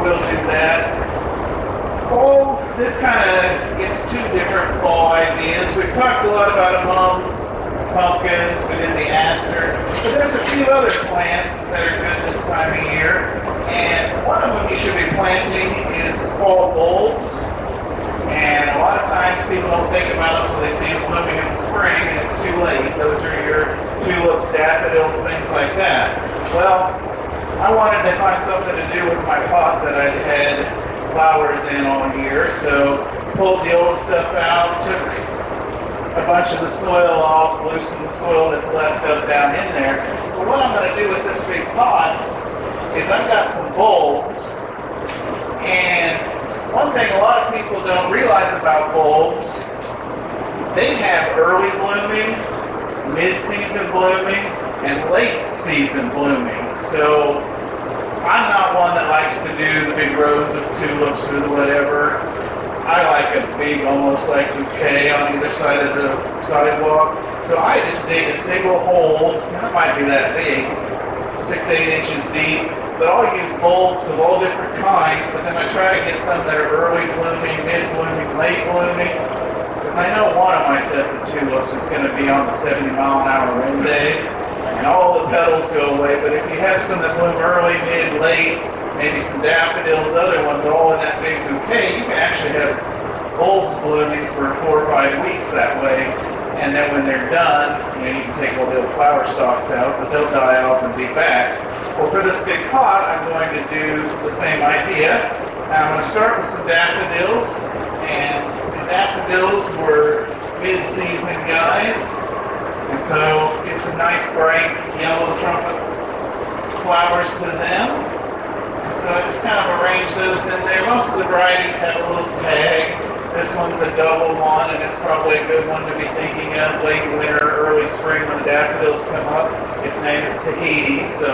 we'll do that. Oh, this kind of gets two different fall ideas. We've talked a lot about mums, pumpkins, we did the aster, but there's a few other plants that are good this time of year, and one of them you should be planting is fall bulbs. And a lot of times people don't think about it until they see them blooming in the spring, and it's too late. Those are your tulips, daffodils, things like that. Well, I wanted to find something to do with my pot that I'd had flowers in all year, so pulled the old stuff out, took a bunch of the soil off, loosened the soil that's left up down in there. But what I'm going to do with this big pot is I've got some bulbs, and one thing a lot of people don't realize about bulbs, they have early blooming, mid-season blooming, and late season blooming. So I'm not one that likes to do the big rows of tulips or the whatever. I like a big, almost like bouquet on either side of the sidewalk. So I just dig a single hole, and it might be that big, 6-8 inches deep, but I'll use bulbs of all different kinds, but then I try to get some that are early blooming, mid-blooming, late blooming, because I know one of my sets of tulips is going to be on the 70-mile-an-hour wind day, and all the petals go away. But if you have some that bloom early, mid, late, maybe some daffodils, other ones all in that big bouquet, you can actually have bulbs blooming for 4 or 5 weeks that way. And then when they're done, you can take all the little flower stalks out, but they'll die off and be back. Well, for this big pot, I'm going to do the same idea. Now, I'm going to start with some daffodils, and the daffodils were mid-season guys. And so get some nice bright yellow trumpet flowers to them. And so I just kind of arrange those in there. Most of the varieties have a little tag. This one's a double one, and it's probably a good one to be thinking of late winter, early spring when the daffodils come up. Its name is Tahiti, so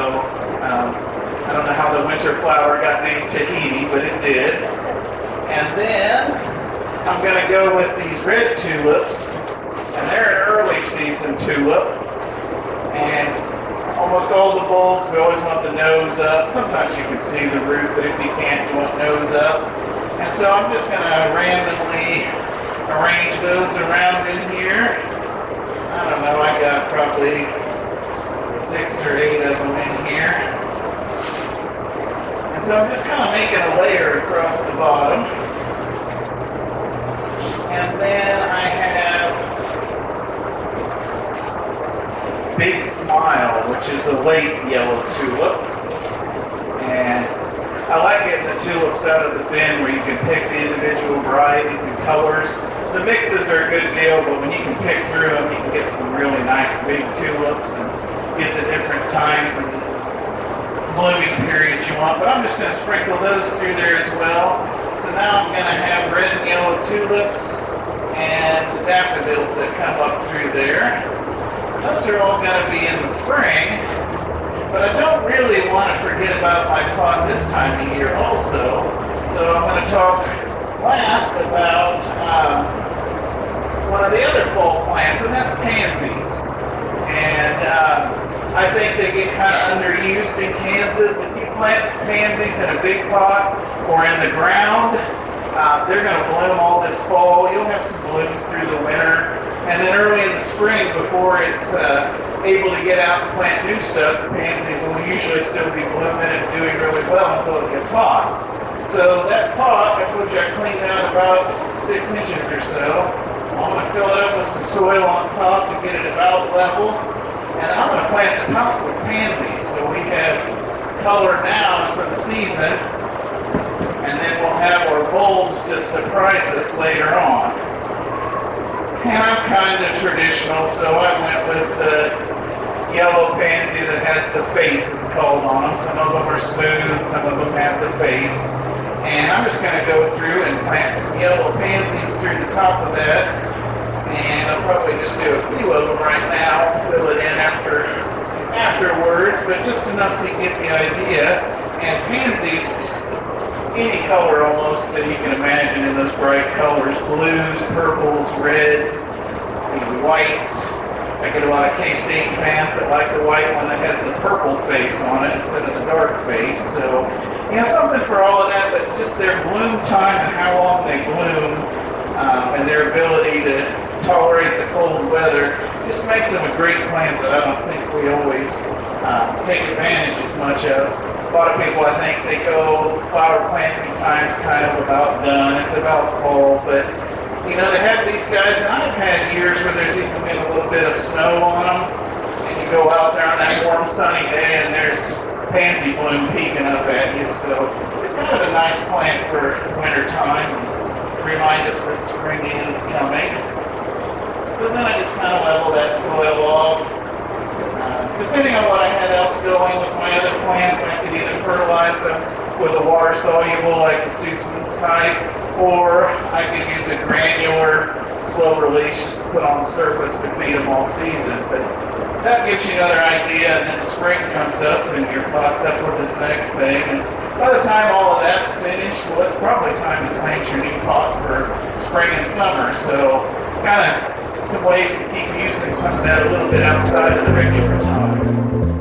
I don't know how the winter flower got named Tahiti, but it did. And then I'm going to go with these red tulips. And they're an early season tulip, and almost all the bulbs, we always want the nose up. Sometimes you can see the root, but if you can't, you want nose up. And so I'm just going to randomly arrange those around in here. I don't know, I got probably 6 or 8 of them in here. And so I'm just kind of making a layer across the bottom. And then I have Big Smile, which is a late yellow tulip. And I like getting the tulips out of the bin where you can pick the individual varieties and colors. The mixes are a good deal, but when you can pick through them, you can get some really nice big tulips and get the different times and blooming periods you want. But I'm just going to sprinkle those through there as well. So now I'm going to have red and yellow tulips and the daffodils that come up through there. Those are all going to be in the spring, but I don't really want to forget about my pot this time of year also. So I'm going to talk last about one of the other fall plants, and that's pansies. And I think they get kind of underused in Kansas. If you plant pansies in a big pot or in the ground, they're going to bloom all this fall. You'll have some blooms through the winter. And then early in the spring, before it's able to get out and plant new stuff, the pansies will usually still be blooming and doing really well until it gets hot. So that pot, I told you I cleaned out about 6 inches or so. I'm going to fill it up with some soil on top to get it about level. And I'm going to plant the top with pansies. So we have color now for the season. And then we'll have our bulbs to surprise us later on. And I'm kind of traditional, so I went with the yellow pansy that has the face, it's called, on them. Some of them are smooth, some of them have the face. And I'm just going to go through and plant some yellow pansies through the top of that. And I'll probably just do a few of them right now, fill it in afterwards, but just enough so you get the idea. And pansies, any color almost that you can imagine in those bright colors, blues, purples, reds, whites. I get a lot of K-State fans that like the white one that has the purple face on it instead of the dark face. So something for all of that, but just their bloom time and how long they bloom, and their ability to tolerate the cold weather just makes them a great plant that I don't think we always take advantage as much of. A lot of people, I think, they go flower planting time's kind of about done. It's about fall, but they have these guys, and I've had years where there's even been a little bit of snow on them, and you go out there on that warm, sunny day, and there's pansy bloom peeking up at you. So it's kind of a nice plant for winter time. Remind us that spring is coming. But then I just kind of level that soil off. Depending on what I had else going with my other plants, I could either fertilize them with a water soluble like the Stutzmans type, or I could use a granular slow release just to put on the surface to feed them all season. But that gives you another idea, and then spring comes up and your pot's up with its next thing. And by the time all of that's finished, well, it's probably time to plant your new pot for spring and summer. So kind of some ways to keep using some of that a little bit outside of the regular time.